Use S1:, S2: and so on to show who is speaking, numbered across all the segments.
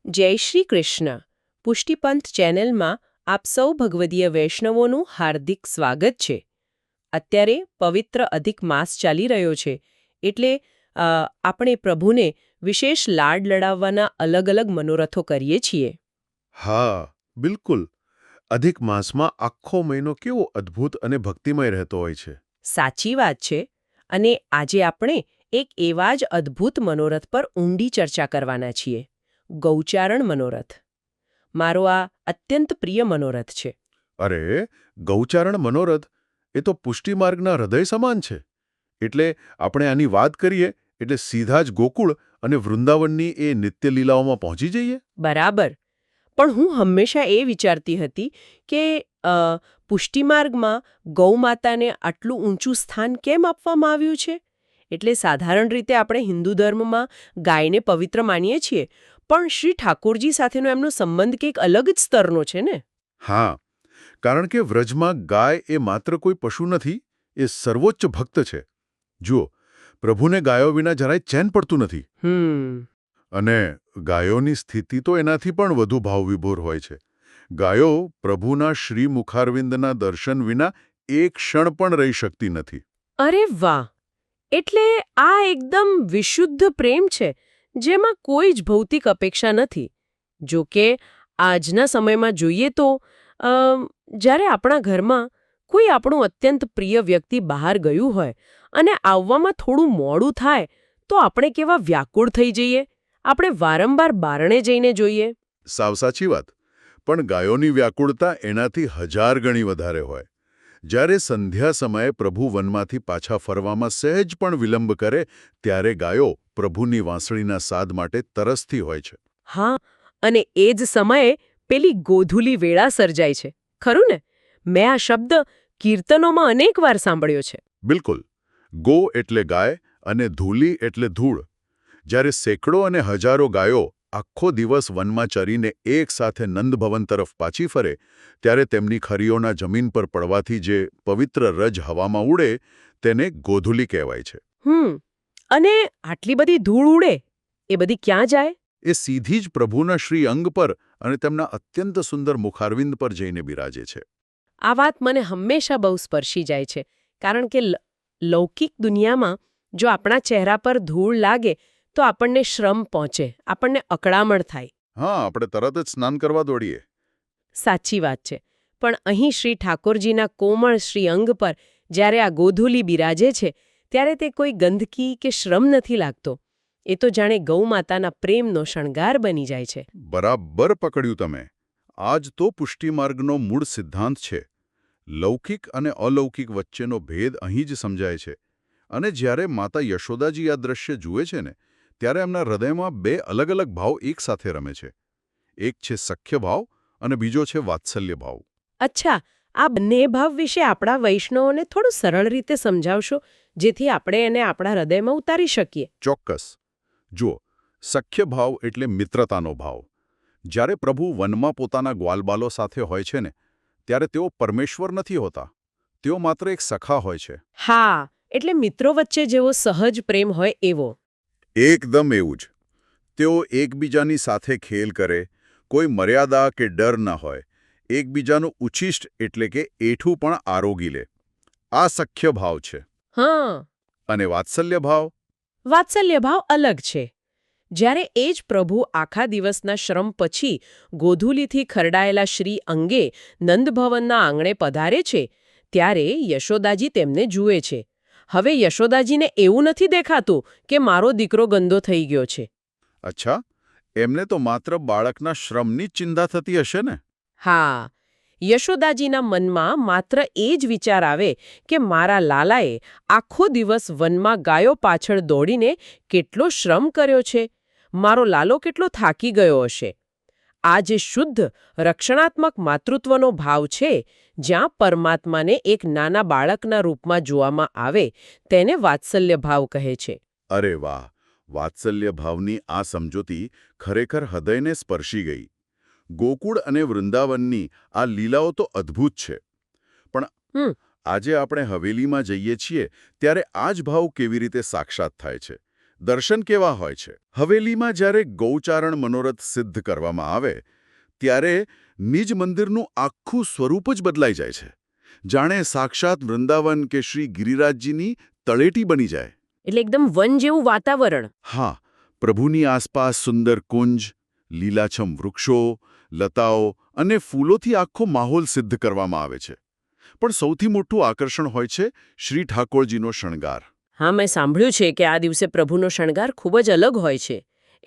S1: જય શ્રી કૃષ્ણ. પુષ્ટિપંથ ચેનલમાં આપ સૌ ભગવદીય વૈષ્ણવોનું હાર્દિક સ્વાગત છે. અત્યારે પવિત્ર અધિક માસ ચાલી રહ્યો છે, એટલે આપણે પ્રભુને વિશેષ લાડ લડાવવાના અલગ અલગ મનોરથો કરીએ છીએ.
S2: હા, બિલકુલ. અધિક માસમાં આખો મહિનો કેવો અદ્ભુત અને ભક્તિમય રહેતો હોય છે.
S1: સાચી વાત છે. અને આજે આપણે એક એવા જ અદ્ભુત મનોરથ પર ઊંડી ચર્ચા કરવાના છીએ. ગૌચારણ મનોરથ. મારો આ અત્યંત પ્રિય મનોરથ છે.
S2: અરે, ગૌચારણ મનોરથ એ તો પુષ્ટિમાર્ગના હૃદય સમાન છે. એટલે આપણે આની વાત કરીએ એટલે સીધા જ ગોકુળ અને વૃંદાવનની એ નિત્ય લીલાઓમાં પહોંચી જઈએ.
S1: બરાબર. પણ હું હંમેશા એ વિચારતી હતી કે પુષ્ટિમાર્ગમાં ગૌમાતાને આટલું ઊંચું સ્થાન કેમ આપવામાં આવ્યું છે? એટલે સાધારણ રીતે આપણે હિન્દુ ધર્મમાં ગાયને પવિત્ર માનીએ છીએ, પણ શ્રી ઠાકોરજી સાથેનો એમનો સંબંધ કંઈક અલગ જ સ્તરનો છે ને?
S2: હા, કારણ કે વ્રજમાં ગાય એ માત્ર કોઈ પશુ નથી, એ સર્વોચ્ચ ભક્ત છે. જુઓ, પ્રભુને ગાયો વિના જરાય ચેન પડતું નથી. અને ગાયોની સ્થિતિ તો એનાથી પણ વધુ ભાવવિભોર હોય છે. ગાયો પ્રભુના શ્રી મુખારવિંદના દર્શન વિના એક ક્ષણ પણ રહી શકતી નથી.
S1: અરે વાહ! એટલે આ એકદમ વિશુદ્ધ પ્રેમ છે, જેમાં કોઈ જ ભૌતિક અપેક્ષા નથી. જો કે આજના સમયમાં જોઈએ તો જ્યારે આપણા ઘરમાં કોઈ આપણું અત્યંત પ્રિય વ્યક્તિ બહાર ગયું હોય અને આવવામાં થોડું મોડું થાય, તો આપણે કેવા વ્યાકુળ થઈ જઈએ. આપણે વારંવાર બારણે જઈને જોઈએ.
S2: સાવ સાચી વાત. પણ ગાયોની વ્યાકુળતા એનાથી 1000 ગણી વધારે હોય. જ્યારે સંધ્યા સમયે પ્રભુ વનમાંથી પાછા ફરવામાં સહેજ પણ વિલંબ કરે, ત્યારે ગાયો પ્રભુની વાંસળીના સાદ માટે તરસતી હોય છે.
S1: હા, અને એ જ સમયે પેલી ગોધુલી વેળા સર્જાય છે. ખરું ને? મેં આ શબ્દ કીર્તનોમાં અનેકવાર સાંભળ્યો છે.
S2: બિલકુલ. ગો એટલે ગાય અને ધૂલી એટલે ધૂળ. જ્યારે સેંકડો અને હજારો ગાયો આખો દિવસ વનમાં ચરીને એક સાથે નંદભવન તરફ પાછી ફરે, ત્યારે તેમની ખરીઓના જમીન પર પડવાથી જે પવિત્ર રજ હવામાં ઉડે, તેને ગોધુલી કહેવાય છે.
S1: અને આટલી બધી ધૂળ ઉડે, એ બધી ક્યાં જાય?
S2: એ સીધી જ પ્રભુના શ્રી અંગ પર અને તેમના અત્યંત સુંદર મુખારવિંદ પર જઈને બિરાજે છે.
S1: આ વાત મને હંમેશા બહુ સ્પર્શી જાય છે, કારણ કે લૌકિક દુનિયામાં જો આપણા ચહેરા પર ધૂળ લાગે તો આપણને શ્રમ પહોંચે, આપણને અકળામણ થાય.
S2: હા, આપણે તરત જ સ્નાન કરવા દોડીએ.
S1: સાચી વાત છે. પણ અહીં શ્રી ઠાકોરજીના કોમળ શ્રી અંગ પર જ્યારે આ ગોધુલી બિરાજે છે, ત્યારે તે કોઈ ગંદકી કે શ્રમ નથી લાગતો. એ તો જાણે ગૌમાતાના પ્રેમનો શણગાર બની જાય છે.
S2: બરાબર પકડ્યું તમે. આ જ તો પુષ્ટિમાર્ગનો મૂળ સિદ્ધાંત છે. લૌકિક અને અલૌકિક વચ્ચેનો ભેદ અહીં જ સમજાય છે. અને જ્યારે માતા યશોદાજી આ દ્રશ્ય જુએ છે ને, ત્યારે એમના હૃદયમાં બે અલગ અલગ ભાવ એકસાથે રમે છે. એક છે સખ્ય ભાવ અને બીજો છે વાત્સલ્ય ભાવ.
S1: અચ્છા, આ બંને ભાવ વિશે આપણા વૈષ્ણવોને થોડું સરળ રીતે સમજાવશો, જેથી આપણે એને આપણા હૃદયમાં ઉતારી શકીએ.
S2: ચોક્કસ. જુઓ, સખ્ય ભાવ એટલે મિત્રતાનો ભાવ. જ્યારે પ્રભુ વનમાં પોતાના ગ્વાલબાલો સાથે હોય છે ને, ત્યારે તેઓ પરમેશ્વર નથી હોતા. તેઓ માત્ર એક સખા હોય છે.
S1: હા, એટલે મિત્રો વચ્ચે જેવો સહજ પ્રેમ હોય એવો.
S2: એકદમ એવું જ. તેઓ એકબીજાની સાથે ખેલ કરે, કોઈ મર્યાદા કે ડર ન હોય. એકબીજાનું ઉચ્છિષ્ટ એટલે કે એઠું પણ આરોગી લે. આ સખ્ય ભાવ છે.
S1: હા.
S2: અને વાત્સલ્ય ભાવ?
S1: વાત્સલ્ય ભાવ અલગ છે. જ્યારે એ જ પ્રભુ આખા દિવસના શ્રમ પછી ગોધુલીથી ખરડાયેલા શ્રી અંગે નંદભવનના આંગણે પધારે છે, ત્યારે યશોદાજી તેમને જુએ છે. હવે યશોદાજીને એવું નથી દેખાતું કે મારો દીકરો ગંદો થઈ ગયો છે.
S2: અચ્છા, એમને તો માત્ર બાળકના શ્રમની જ ચિંતા થતી હશે ને?
S1: હા, યશોદાજીના મનમાં માત્ર એ જ વિચાર આવે કે મારા લાલાએ આખો દિવસ વનમાં ગાયો પાછળ દોડીને કેટલો શ્રમ કર્યો છે. મારો લાલો કેટલો થાકી ગયો હશે. આ જે શુદ્ધ રક્ષણાત્મક માતૃત્વનો ભાવ છે, જ્યાં પરમાત્માને એક નાના બાળકના રૂપમાં જોવામાં આવે, તેને વાત્સલ્ય ભાવ કહે છે.
S2: અરે વાહ! વાત્સલ્ય ભાવની આ સમજૂતી ખરેખર હૃદયને સ્પર્શી ગઈ. ગોકુળ અને વૃંદાવનની આ લીલાઓ તો અદ્ભુત છે. પણ આજે આપણે હવેલીમાં જઈએ છીએ ત્યારે આ જ ભાવ કેવી રીતે સાક્ષાત થાય છે? દર્શન કેવા હોય છે? હવેલીમાં જ્યારે ગૌચારણ મનોરથ સિદ્ધ કરવામાં આવે ત્યારે નિજ મંદિરનું આખું સ્વરૂપ જ બદલાઈ જાય છે. જાણે સાક્ષાત વૃંદાવન કે શ્રી ગિરિરાજજીની તળેટી બની જાય.
S1: એટલે એકદમ વન જેવું વાતાવરણ.
S2: હા, પ્રભુની આસપાસ સુંદર કુંજ, લીલાછમ વૃક્ષો, લતાઓ અને ફૂલોથી આખો માહોલ સિદ્ધ કરવામાં આવે છે. પણ સૌથી મોટું આકર્ષણ હોય છે શ્રી ઠાકોરજીનો શણગાર.
S1: હા, મેં સાંભળ્યું છે કે આ દિવસે પ્રભુનો શણગાર ખૂબ જ અલગ હોય છે.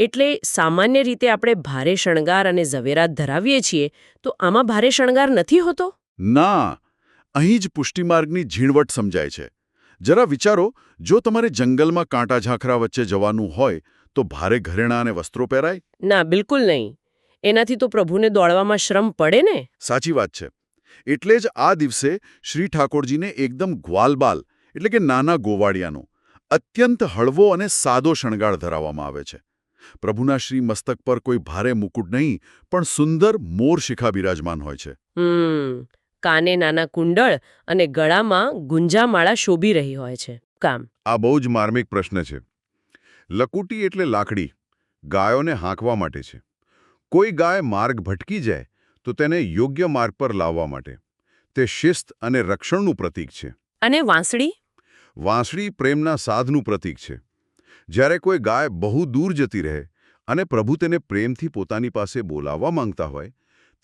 S1: એટલે સામાન્ય રીતે આપણે ભારે શણગાર અને ઝવેરાત ધરાવીએ છીએ, તો આમાં ભારે શણગાર નથી હોતો?
S2: ના, અહીં જ પુષ્ટિમાર્ગની ઝીણવટ સમજાય છે. જરા વિચારો, જો તમારે જંગલમાં કાંટા ઝાંખરા વચ્ચે જવાનું હોય તો ભારે ઘરેણાં અને વસ્ત્રો પહેરાય?
S1: ના, બિલકુલ નહીં. એનાથી તો પ્રભુને દોડવામાં શ્રમ પડે ને.
S2: સાચી વાત છે. એટલે જ આ દિવસે શ્રી ઠાકોરજીને એકદમ ગ્વાલબાલ એટલે કે નાના ગોવાળિયાનો અત્યંત હળવો અને સાદો શણગાર ધરાવવામાં આવે છે. પ્રભુના શ્રી મસ્તક પર કોઈ ભારે મુકુટ નહીં, પણ સુંદર મોર શિખા બિરાજમાન હોય છે.
S1: કાને નાના કુંડળ અને ગળામાં ગુંજામાળા શોભી રહી હોય છે. કામ
S2: આ બહુ જ માર્મિક પ્રશ્ન છે. લકુટી એટલે લાકડી, ગાયોને હાંકવા માટે છે. કોઈ ગાય માર્ગ ભટકી જાય તો તેને યોગ્ય માર્ગ પર લાવવા માટે. તે શિસ્ત અને રક્ષણનું પ્રતીક છે.
S1: અને વાંસળી?
S2: વાંસળી પ્રેમના સાધનું પ્રતીક છે. જ્યારે કોઈ ગાય બહુ દૂર જતી રહે અને પ્રભુ તેને પ્રેમથી પોતાની પાસે બોલાવવા માંગતા હોય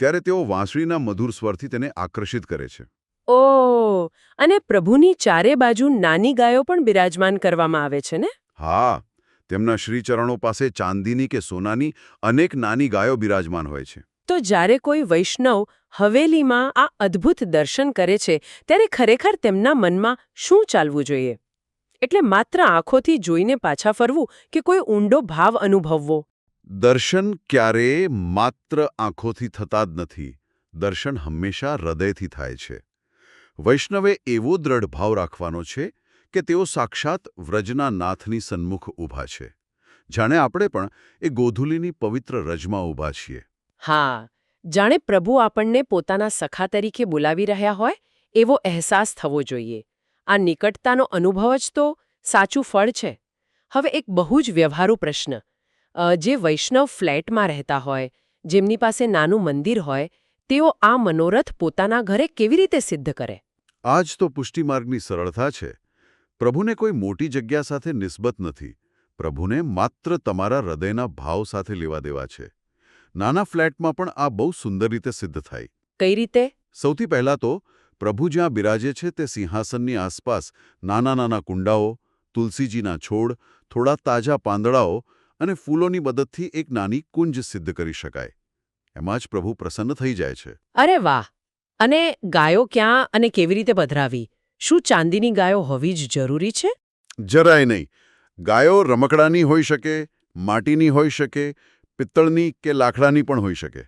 S2: ત્યારે તેઓ વાંસળીના મધુર સ્વરથી તેને આકર્ષિત કરે છે.
S1: ઓહ! અને પ્રભુની ચારે બાજુ નાની ગાયો પણ બિરાજમાન કરવામાં આવે છે ને?
S2: હા, તેમના શ્રીચરણો પાસે ચાંદીની કે સોનાની અનેક નાની ગાયો બિરાજમાન હોય છે.
S1: તો જ્યારે કોઈ વૈષ્ણવ હવેલીમાં આ અદ્ભુત દર્શન કરે છે ત્યારે ખરેખર તેમના મનમાં શું ચાલવું જોઈએ? એટલે માત્ર આંખોથી જોઈને પાછા ફરવું કે કોઈ ઊંડો ભાવ અનુભવવો?
S2: દર્શન ક્યારેય માત્ર આંખોથી થતા જ નથી. દર્શન હંમેશા હૃદયથી થાય છે. વૈષ્ણવે એવો દ્રઢ ભાવ રાખવાનો છે કે તેઓ સાક્ષાત વ્રજના નાથની સન્મુખ ઊભા છે. જાણે આપણે પણ એ ગોધુલીની પવિત્ર રજમાં ઊભા છીએ.
S1: હા, જાણે પ્રભુ આપણને પોતાના સખા તરીકે બોલાવી રહ્યા હોય એવો અહેસાસ થવો જોઈએ. આ નિકટતાનો અનુભવ જ તો સાચું ફળ છે. હવે એક બહુ જ વ્યવહારુ પ્રશ્ન. જે વૈષ્ણવ ફ્લેટમાં રહેતા હોય, જેમની પાસે નાનું મંદિર હોય, તેઓ આ મનોરથ પોતાના ઘરે કેવી રીતે સિદ્ધ કરે?
S2: આ જ તો પુષ્ટિમાર્ગની સરળતા છે. પ્રભુને કોઈ મોટી જગ્યા સાથે નિસ્બત નથી. પ્રભુને માત્ર તમારા હૃદયના ભાવ સાથે લેવા દેવા છે. નાના ફ્લેટમાં પણ આ બહુ સુંદર રીતે સિદ્ધ થાય.
S1: કઈ રીતે?
S2: સૌથી પહેલાં તો પ્રભુ જ્યાં બિરાજે છે તે સિંહાસનની આસપાસ નાના કુંડાઓ, તુલસીજીના છોડ, થોડા તાજા પાંદડાઓ અને ફૂલોની મદદથી એક નાની કુંજ સિદ્ધ કરી શકાય. એમાં જ પ્રભુ પ્રસન્ન થઈ જાય છે.
S1: અરે વાહ! અને ગાયો ક્યાં અને કેવી રીતે પધરાવી? શું ચાંદીની ગાયો હોવી જ જરૂરી છે?
S2: જરાય નહીં. ગાયો રમકડાની હોઈ શકે, માટીની હોઈ શકે, પિત્તળની કે લાકડાની પણ હોઈ શકે.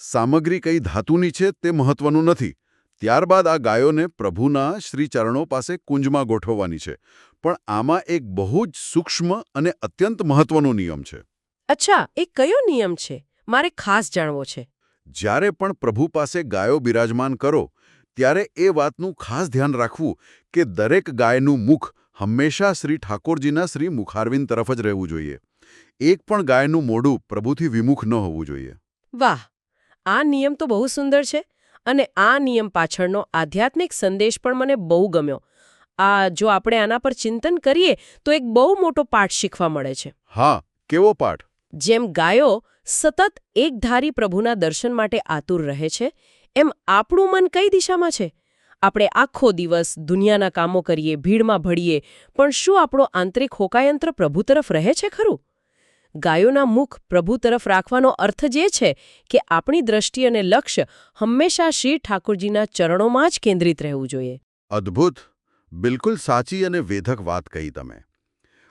S2: સામગ્રી કઈ ધાતુની છે તે મહત્વનું નથી. ત્યારબાદ આ ગાયોને પ્રભુના શ્રીચરણો પાસે કુંજમાં ગોઠવવાની છે. પણ આમાં એક બહુ જ સૂક્ષ્મ અને અત્યંત મહત્વનો નિયમ છે.
S1: અચ્છા, એ કયો નિયમ છે? મારે ખાસ જાણવો છે.
S2: જ્યારે પણ પ્રભુ પાસે ગાયો બિરાજમાન કરો ત્યારે એ વાતનું ખાસ ધ્યાન રાખવું કે દરેક ગાયનું મુખ હંમેશા શ્રી ઠાકોરજીના શ્રી મુખારવિંદ તરફ જ રહેવું જોઈએ. એક પણ ગાયનું મોઢું પ્રભુથી વિમુખ ન હોવું જોઈએ.
S1: વાહ! આ નિયમ તો બહુ સુંદર છે. અને આ નિયમ પાછળનો આધ્યાત્મિક સંદેશ પણ મને બહુ ગમ્યો. જો આપણે આના પર ચિંતન કરીએ તો એક બહુ મોટો પાઠ શીખવા મળે છે.
S2: હા, કેવો પાઠ?
S1: જેમ ગાયો સતત એકધારી પ્રભુના દર્શન માટે આતુર રહે છે, એમ આપણું મન કઈ દિશામાં છે? આપણે આખો દિવસ દુનિયાના કામો કરીએ, ભીડમાં ભળીએ, પણ શું આપણો આંતરિક હોકાયંત્ર પ્રભુ તરફ રહે છે ખરું? ગાયોના મુખ પ્રભુ તરફ રાખવાનો અર્થ જ છે કે આપણી દ્રષ્ટિ અને લક્ષ્ય હંમેશા શ્રી ઠાકોરજીના ચરણોમાં જ કેન્દ્રિત રહેવું જોઈએ.
S2: અદ્ભુત! બિલકુલ સાચી અને વેધક વાત કહી તમે.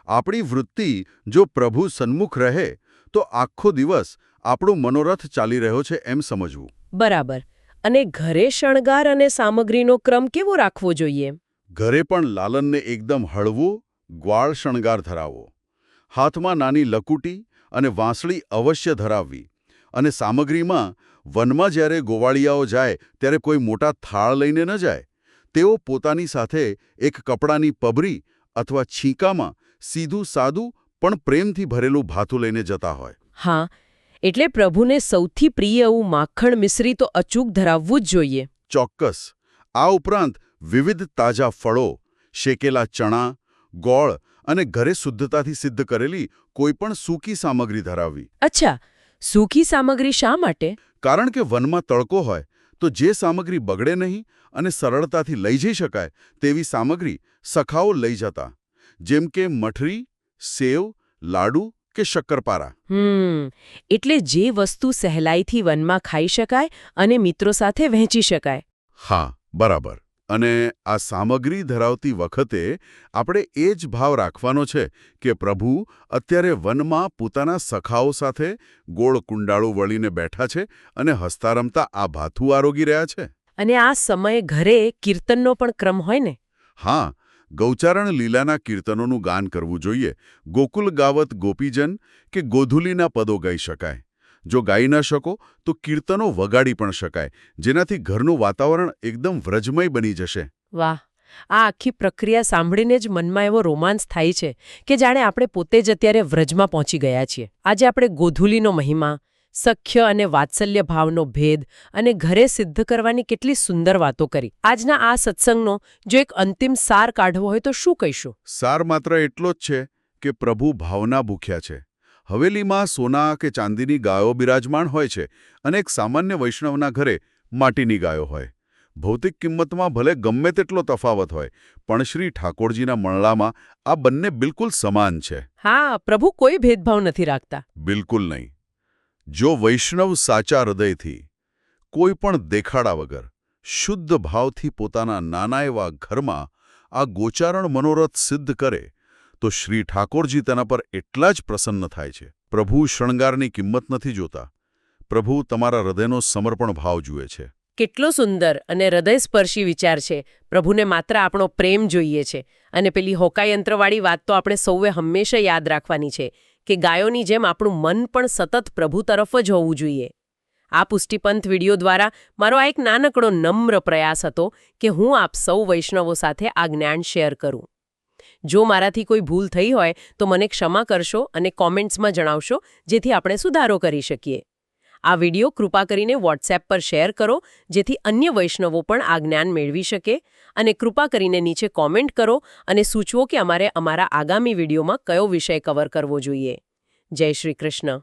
S2: આપણી વૃત્તિ જો પ્રભુ સન્મુખ રહે તો આખો દિવસ આપણો મનોરથ ચાલી રહ્યો છે એમ સમજવું.
S1: બરાબર. અને ઘરે શણગાર અને સામગ્રીનો ક્રમ કેવો રાખવો જોઈએ?
S2: ઘરે પણ લાલનને એકદમ હળવું, ગ્વાળ શણગાર ધરાવો. હાથમાં નાની લકુટી અને વાંસળી અવશ્ય ધરાવવી. અને સામગ્રીમાં વનમાં જ્યારે ગોવાળિયાઓ જાય ત્યારે કોઈ મોટા થાળ લઈને ન જાય. તેઓ પોતાની સાથે એક કપડાની પબરી અથવા છીંકામાં સીધું સાદું પણ પ્રેમથી ભરેલું ભાથું લઈને જતા હોય.
S1: હા, એટલે પ્રભુને સૌથી પ્રિય એવું માખણ મિશ્રી તો અચૂક ધરાવવું જ જોઈએ.
S2: ચોક્કસ. આ ઉપરાંત વિવિધ તાજા ફળો, શેકેલા ચણા, ગોળ અને ઘરે શુદ્ધતાથી સિદ્ધ કરેલી કોઈપણ સૂકી સામગ્રી ધરાવવી.
S1: અચ્છા, સૂકી સામગ્રી શા માટે?
S2: કારણ કે વનમાં તડકો હોય તો જે સામગ્રી બગડે નહીં અને સરળતાથી લઈ જઈ શકાય તેવી સામગ્રી સખાઓ લઈ જતા, જેમ કે મઠરી, સેવ, લાડુ કે શક્કરપારા.
S1: એટલે જે વસ્તુ સહેલાઈથી વનમાં ખાઈ શકાય અને મિત્રો સાથે વહેંચી શકાય.
S2: હા, બરાબર. અને આ સામગ્રી ધરાવતી વખતે આપણે એ જ ભાવ રાખવાનો છે કે પ્રભુ અત્યારે વનમાં પોતાના સખાઓ સાથે ગોળ કુંડાળું વળીને બેઠા છે અને હસતા રમતા આ ભાથું આરોગી રહ્યા છે.
S1: અને આ સમયે ઘરે કીર્તનનો પણ ક્રમ હોય ને?
S2: હા, ગૌચારણ લીલાના કીર્તનોનું ગાન કરવું જોઈએ. ગોકુલ ગાવત ગોપીજન કે ગોધુલીના પદો ગાઈ શકાય. જો ગાઈ ન શકો તો કીર્તનો વગાડી પણ શકાય, જેનાથી ઘરનું વાતાવરણ એકદમ વ્રજમય બની જશે.
S1: વાહ, આ આખી પ્રક્રિયા સાંભળીને જ મનમાં એવો રોમાંસ થાય છે કે જાણે આપણે પોતે જ અત્યારે વ્રજમાં પહોંચી ગયા છીએ. આજે આપણે ગોધુલીનો મહિમા, સખ્ય અને વાત્સલ્ય ભાવનો ભેદ અને ઘરે સિદ્ધ કરવાની કેટલી સુંદર વાતો કરી. આજના આ સત્સંગનો જો એક અંતિમ સાર કાઢવો હોય તો શું કહીશું?
S2: સાર માત્ર એટલો જ છે કે પ્રભુ ભાવના ભૂખ્યા છે. હવેલીમાં સોના કે ચાંદીની ગાયો બિરાજમાન હોય છે અને એક સામાન્ય વૈષ્ણવના ઘરે માટીની ગાયો હોય. ભૌતિક કિંમતમાં ભલે ગમે તેટલો તફાવત હોય, પણ શ્રી ઠાકોરજીના મળલામાં આ બંને બિલકુલ સમાન છે.
S1: હા, પ્રભુ કોઈ ભેદભાવ નથી રાખતા.
S2: બિલકુલ નહીં. જો વૈષ્ણવ સાચા હૃદયથી, કોઈ પણ દેખાડા વગર, શુદ્ધ ભાવથી પોતાના નાના એવા ઘરમાં આ ગોચારણ મનોરથ સિદ્ધ કરે તો શ્રી ઠાકોરજી તેના પર એટલા જ પ્રસન્ન થાય છે. પ્રભુ શણગારની કિંમત નથી જોતા. પ્રભુ તમારા હૃદયનો સમર્પણ ભાવ જુએ છે.
S1: કેટલો સુંદર અને હૃદયસ્પર્શી વિચાર છે. પ્રભુને માત્ર આપણો પ્રેમ જોઈએ છે. અને પેલી હોકાયંત્રવાળી વાત તો આપણે સૌએ હંમેશા યાદ રાખવાની છે કે ગાયોની જેમ આપણું મન પણ સતત પ્રભુ તરફ જ હોવું જોઈએ. આ પુષ્ટિપંથ વિડીયો દ્વારા મારો આ એક નાનકડો નમ્ર પ્રયાસ હતો કે હું આપ સૌ વૈષ્ણવો સાથે આ જ્ઞાન શેર કરું. જો મારાથી કોઈ ભૂલ થઈ હોય તો મને ક્ષમા કરશો અને કોમેન્ટ્સમાં જણાવશો, જેથી આપણે સુધારો કરી શકીએ. આ વિડીયો કૃપા કરીને વોટ્સએપ પર શેર કરો, જેથી અન્ય વૈષ્ણવો પણ આ જ્ઞાન મેળવી શકે. અને કૃપા કરીને નીચે કોમેન્ટ કરો અને સૂચવો કે અમારે અમારા આગામી વિડીયોમાં કયો વિષય કવર કરવો જોઈએ. જય શ્રી કૃષ્ણ.